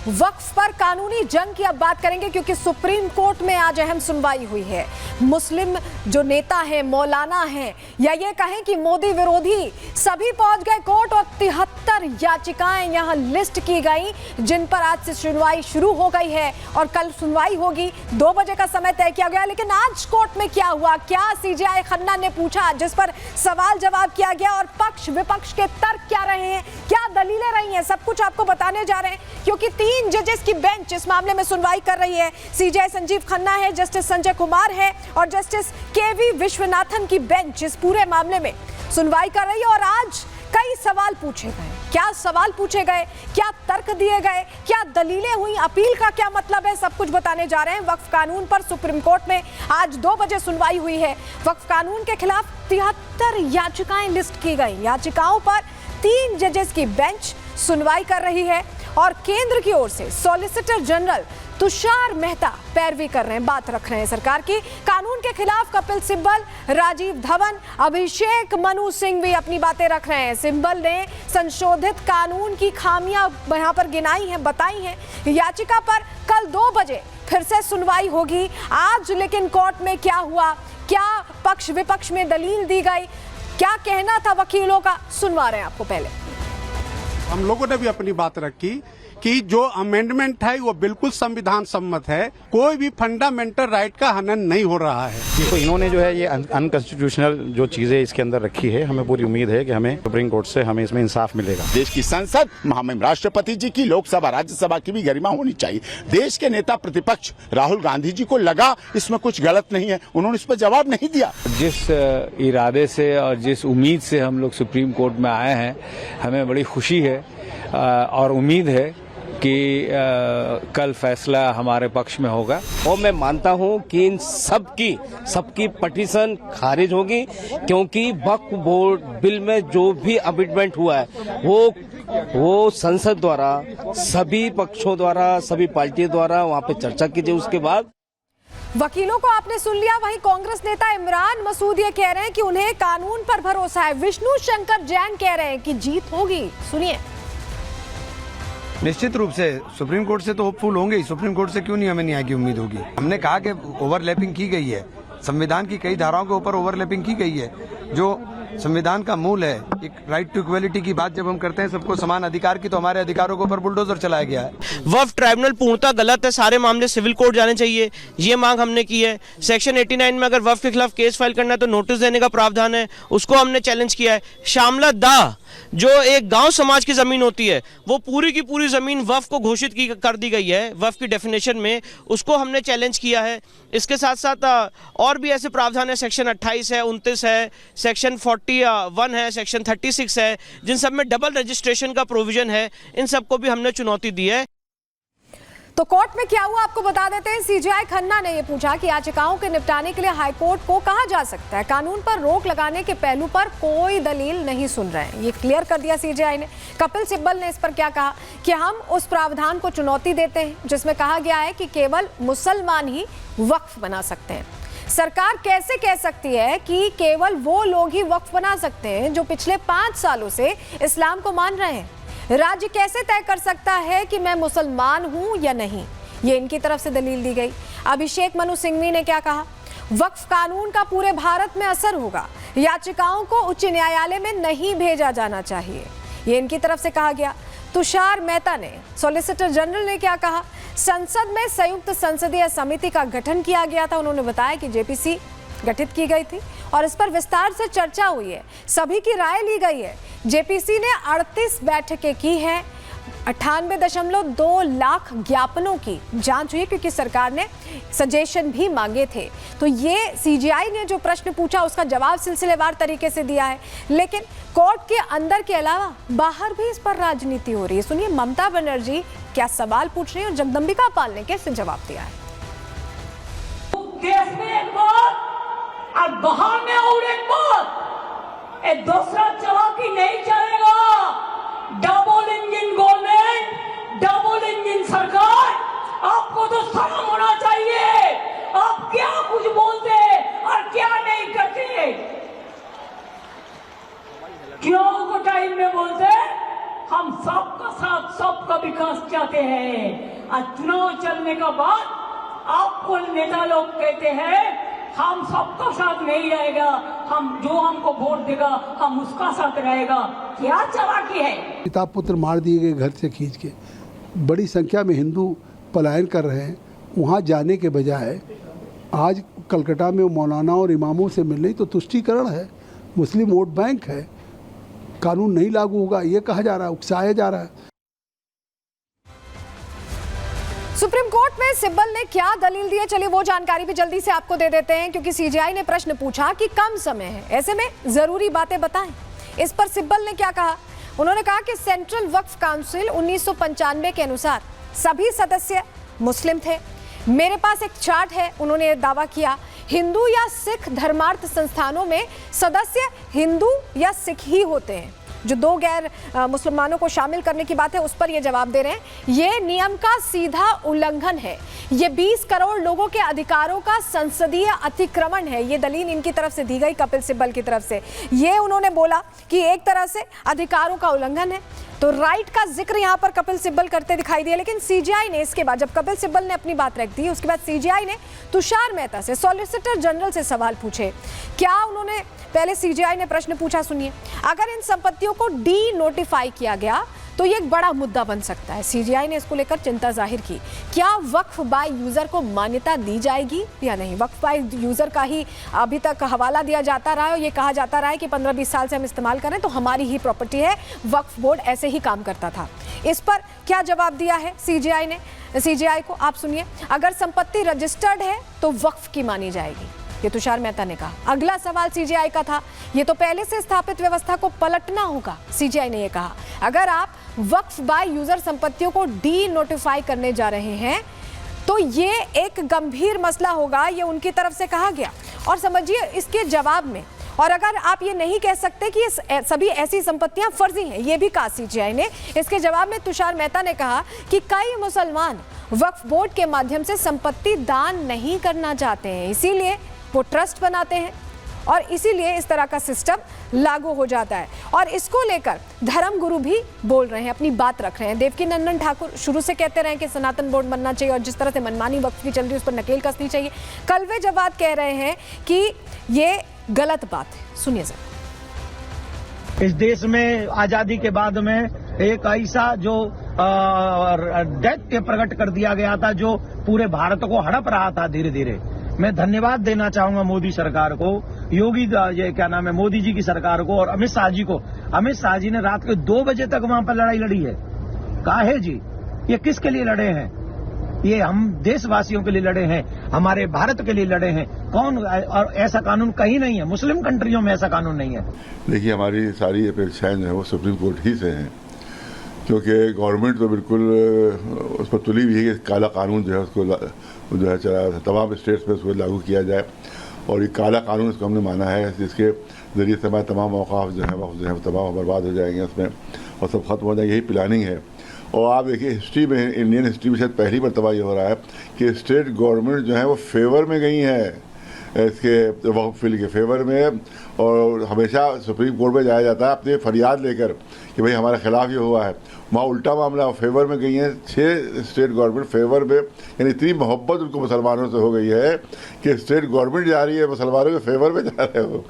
वक्फ पर कानूनी जंग की अब बात करेंगे क्योंकि सुप्रीम कोर्ट में आज अहम सुनवाई हुई है। मुस्लिम जो नेता हैं, मौलाना हैं या ये कहें कि मोदी विरोधी, सभी पहुंच गए कोर्ट और 73 याचिकाएं यहां लिस्ट की गई जिन पर आज से सुनवाई शुरू हो गई है और कल सुनवाई होगी। 2 बजे का समय तय किया गया। लेकिन आज कोर्ट में क्या हुआ, क्या सीजेआई खन्ना ने पूछा जिस पर सवाल जवाब किया गया और पक्ष विपक्ष के तर्क क्या रहे हैं, क्या दलीलें रही हैं, सब कुछ आपको बताने जा रहे हैं क्योंकि 3 जजेस की बेंच इस मामले में सुनवाई कर रही है। सीजेआई संजीव खन्ना है, जस्टिस संजय कुमार है और जस्टिस केवी विश्वनाथन की बेंच इस पूरे मामले में सुनवाई कर रही है। और आज कई सवाल पूछे गए। क्या सवाल पूछे गए, क्या तर्क दिए गए, क्या दलीलें हुई, अपील का क्या मतलब है, सब कुछ बताने जा रहे हैं। वक्फ कानून पर सुप्रीम कोर्ट में आज 2 बजे सुनवाई हुई है। वक्फ कानून के खिलाफ 73 याचिकाएं लिस्ट की गई। याचिकाओं पर 3 जजेस की बेंच सुनवाई कर रही है और केंद्र की ओर से सॉलिसिटर जनरल तुषार मेहता पैरवी कर रहे हैं, बात रख रहे हैं सरकार की। कानून के खिलाफ कपिल सिब्बल, राजीव धवन, अभिषेक मनु सिंह भी अपनी बातें रख रहे हैं। सिब्बल ने संशोधित कानून की खामियां यहां पर गिनाई हैं, बताई हैं। याचिका पर कल 2 बजे फिर से सुनवाई होगी। आज लेकिन कोर्ट में क्या हुआ, क्या पक्ष विपक्ष में दलील दी गई, क्या कहना था वकीलों का, सुनवा रहे हैं आपको। पहले हम लोगों ने भी अपनी बात रखी कि जो अमेंडमेंट है वो बिल्कुल संविधान सम्मत है, कोई भी फंडामेंटल राइट का हनन नहीं हो रहा है। तो इन्होंने जो है ये अनकॉन्स्टिट्यूशनल जो चीजें इसके अंदर रखी है, हमें पूरी उम्मीद है कि हमें सुप्रीम कोर्ट से हमें इसमें इंसाफ मिलेगा। देश की संसद, महामहिम राष्ट्रपति जी की, लोकसभा राज्यसभा की भी गरिमा होनी चाहिए। देश के नेता प्रतिपक्ष राहुल गांधी जी को लगा इसमें कुछ गलत नहीं है, उन्होंने इस पर जवाब नहीं दिया। जिस इरादे से और जिस उम्मीद से हम लोग सुप्रीम कोर्ट में आए हैं, हमें बड़ी खुशी है और उम्मीद है कि कल फैसला हमारे पक्ष में होगा। और मैं मानता हूं कि इन सबकी पटिशन खारिज होगी क्योंकि वक्फ बोर्ड बिल में जो भी अमेंडमेंट हुआ है वो संसद द्वारा, सभी पक्षों द्वारा, सभी पार्टियों द्वारा वहां पे चर्चा की जाए। उसके बाद वकीलों को आपने सुन लिया। वहीं कांग्रेस नेता इमरान मसूद ये कह रहे हैं कि उन्हें कानून पर भरोसा है। विष्णु शंकर जैन कह रहे हैं कि जीत होगी। सुनिए। निश्चित रूप से सुप्रीम कोर्ट से तो होपफुल होंगे ही। सुप्रीम कोर्ट से क्यों नहीं हमें न्याय की उम्मीद होगी। हमने कहा कि ओवरलैपिंग की गई है, संविधान की कई धाराओं के ऊपर ओवरलैपिंग की गई है। जो संविधान का मूल है, एक राइट टू इक्वलिटी की बात जब हम करते हैं, सबको समान अधिकार की, तो हमारे अधिकारों के ऊपर बुलडोजर चलाया गया है। वक्फ ट्राइब्यूनल पूर्णतः गलत है, सारे मामले सिविल कोर्ट जाने चाहिए, ये मांग हमने की है। सेक्शन 89 में अगर वक्फ के खिलाफ केस फाइल करना है तो नोटिस देने का प्रावधान है, उसको हमने चैलेंज किया है। शामला दाह जो एक गांव समाज की जमीन होती है, वो पूरी की पूरी जमीन वक्फ को घोषित कर दी गई है वक्फ की डेफिनेशन में, उसको हमने चैलेंज किया है। इसके साथ साथ और भी ऐसे प्रावधान है, सेक्शन 28 है, 29 है, सेक्शन 41 है, सेक्शन 36 है, जिन सब में डबल रजिस्ट्रेशन का प्रोविजन है। इन सबको भी हमने चुनौती दी है। तो कोर्ट में क्या हुआ आपको बता देते हैं। सीजेआई खन्ना ने यह पूछा कि याचिकाओं के निपटाने के लिए हाईकोर्ट को कहा जा सकता है। कानून पर रोक लगाने के पहलू पर कोई दलील नहीं सुन रहे हैं, ये क्लियर कर दिया सीजेआई ने। कपिल सिब्बल ने इस पर क्या कहा कि हम उस प्रावधान को चुनौती देते हैं जिसमें कहा गया है कि केवल मुसलमान ही वक्फ बना सकते हैं। सरकार कैसे कह सकती है कि केवल वो लोग ही वक्फ बना सकते हैं जो पिछले 5 सालों से इस्लाम को मान रहे हैं। राज्य कैसे तय कर सकता है कि मैं मुसलमान हूं या नहीं, ये इनकी तरफ से दलील दी गई। अभिषेक मनु सिंघवी ने क्या कहा, वक्फ कानून का पूरे भारत में असर होगा, याचिकाओं को उच्च न्यायालय में नहीं भेजा जाना चाहिए, ये इनकी तरफ से कहा गया। तुषार मेहता ने, सॉलिसिटर जनरल ने क्या कहा, संसद में संयुक्त संसदीय समिति का गठन किया गया था। उन्होंने बताया कि जेपीसी गठित की गई थी और इस पर विस्तार से चर्चा हुई है, सभी की राय ली गई है। जेपीसी ने 38 बैठकें की हैं, 98.2 लाख ज्ञापनों की जांच हुई क्योंकि सरकार ने सजेशन भी मांगे थे। तो ये सीजेआई ने जो प्रश्न पूछा उसका जवाब सिलसिलेवार तरीके से दिया है। लेकिन कोर्ट के अंदर के अलावा बाहर भी इस पर राजनीति हो रही है। सुनिए ममता बनर्जी क्या सवाल पूछ रही है और जगदम्बिका पाल ने कैसे जवाब दिया है। देश में एक बात और बाहर में और एक बात, एक दूसरा चलाकी नहीं चलेगा। Double engine government, double engine सरकार, आपको तो शर्म होना चाहिए। आप क्या कुछ बोलते और क्या नहीं करते, क्यों को टाइम में बोलते हम सबका साथ सब कभी विकास चाहते हैं। और चुनाव चलने का बाद आपको नेता लोग कहते हैं हम सबका साथ नहीं रहेगा, हम जो हमको वोट देगा हम उसका साथ रहेगा। क्या चालाकी है। पिता पुत्र मार दिए गए घर से खींच के, बड़ी संख्या में हिंदू पलायन कर रहे हैं। वहाँ जाने के बजाय आज कलकत्ता में मौलाना और इमामों से मिलने तो तुष्टीकरण है, मुस्लिम वोट बैंक है, कानून नहीं लागू होगा ये कहा जा रहा है, उकसाया जा रहा है। सुप्रीम कोर्ट में सिब्बल ने क्या दलील दी है, चलिए वो जानकारी भी जल्दी से आपको दे देते हैं, क्योंकि सीजेआई ने प्रश्न पूछा कि कम समय है, ऐसे में जरूरी बातें बताएं। इस पर सिब्बल ने क्या कहा, उन्होंने कहा कि सेंट्रल वक्फ काउंसिल 1995 के अनुसार सभी सदस्य मुस्लिम थे। मेरे पास एक चार्ट है, उन्होंने दावा किया हिंदू या सिख धर्मार्थ संस्थानों में सदस्य हिंदू या सिख ही होते हैं। जो दो गैर मुसलमानों को शामिल करने की बात है उस पर ये जवाब दे रहे हैं, ये नियम का सीधा उल्लंघन है, ये 20 करोड़ लोगों के अधिकारों का संसदीय अतिक्रमण है। ये दलील इनकी तरफ से दी गई, कपिल सिब्बल की तरफ से। ये उन्होंने बोला कि एक तरह से अधिकारों का उल्लंघन है, तो राइट का जिक्र यहाँ पर कपिल सिब्बल करते दिखाई दिए। लेकिन सीजेआई ने इसके बाद, जब कपिल सिब्बल ने अपनी बात रख दी, उसके बाद सीजेआई ने तुषार मेहता से, सॉलिसिटर जनरल से सवाल पूछे। क्या उन्होंने पहले सीजेआई ने प्रश्न पूछा, सुनिए, अगर इन संपत्तियों को डी नोटिफाई किया गया तो ये एक बड़ा मुद्दा बन सकता है। सीजेआई ने इसको लेकर चिंता जाहिर की। क्या वक्फ बाय यूजर को मान्यता दी जाएगी या नहीं? वक्फ बाय यूजर का ही अभी तक हवाला दिया जाता रहा है और ये कहा जाता रहा है कि 15-20 साल से हम इस्तेमाल करें तो हमारी ही प्रॉपर्टी है, वक्फ बोर्ड ऐसे ही काम करता था। इस पर क्या जवाब दिया है सीजेआई ने? सीजेआई को आप सुनिए, अगर संपत्ति रजिस्टर्ड है तो वक्फ की मानी जाएगी, ये तुषार मेहता ने कहा। अगला सवाल सीजेआई का था, ये तो पहले से स्थापित व्यवस्था को पलटना होगा। सीजेआई ने ये कहा, अगर आप वक्फ बाय यूजर संपत्तियों को डी नोटिफाई करने जा रहे हैं तो ये एक गंभीर मसला होगा, ये उनकी तरफ से कहा गया। और समझिए इसके जवाब में, और अगर आप ये नहीं कह सकते कि सभी ऐसी संपत्तियां फर्जी हैं, ये भी कहा सीजेआई ने। इसके जवाब में तुषार मेहता ने कहा कि कई मुसलमान वक्फ बोर्ड के माध्यम से संपत्ति दान नहीं करना चाहते हैं, इसीलिए वो ट्रस्ट बनाते हैं और इसीलिए इस तरह का सिस्टम लागू हो जाता है। और इसको लेकर धर्म गुरु भी बोल रहे हैं, अपनी बात रख रहे हैं। देवकी नंदन ठाकुर शुरू से कहते रहे कि सनातन बोर्ड बनना चाहिए और जिस तरह से मनमानी वक्फ की चल रही है उस पर नकेल कसनी चाहिए। कलवे जवाद कह रहे हैं कि ये गलत बात है, सुनिए जरा। इस देश में आजादी के बाद में एक ऐसा जो डेथ के प्रकट कर दिया गया था जो पूरे भारत को हड़प रहा था धीरे धीरे। मैं धन्यवाद देना चाहूंगा मोदी सरकार को, योगी ये क्या नाम है मोदी जी की सरकार को और अमित शाह जी को। अमित शाह जी ने रात के 2 बजे तक वहां पर लड़ाई लड़ी है। काहे जी, ये किसके लिए लड़े हैं? ये हम देशवासियों के लिए लड़े हैं, हमारे भारत के लिए लड़े हैं। कौन, और ऐसा कानून कहीं नहीं है, मुस्लिम कंट्रियों में ऐसा कानून नहीं है। देखिए, हमारी सारी अपेक्षाएं जो है वो सुप्रीम कोर्ट ही से हैं, क्योंकि गवर्नमेंट तो बिल्कुल उस पर तुली हुई है कि काला कानून जो है उसको जो है चला तमाम स्टेट्स में उसको लागू किया जाए। और ये काला कानून इसको हमने माना है, जिसके ज़रिए से हमारे तमाम मौक़ाफ़ जो है तमाम बर्बाद हो जाएंगे उसमें और सब खत्म हो जाएंगे, यही प्लानिंग है। और आप देखिए हिस्ट्री में, इंडियन हिस्ट्री में शायद पहली मरतबा ये हो रहा है कि स्टेट गवर्नमेंट जो है वो फेवर में गई है इसके वक्फ बिल के फेवर में। और हमेशा सुप्रीम कोर्ट में जाया जाता है अपनी फरियाद लेकर कि भाई हमारे खिलाफ ये हुआ है, वहाँ उल्टा मामला फेवर में गई हैं 6 स्टेट गवर्नमेंट फेवर में। यानी इतनी मोहब्बत उनको मुसलमानों से हो गई है कि स्टेट गवर्नमेंट जा रही है मुसलमानों के फेवर में जा रहे हो।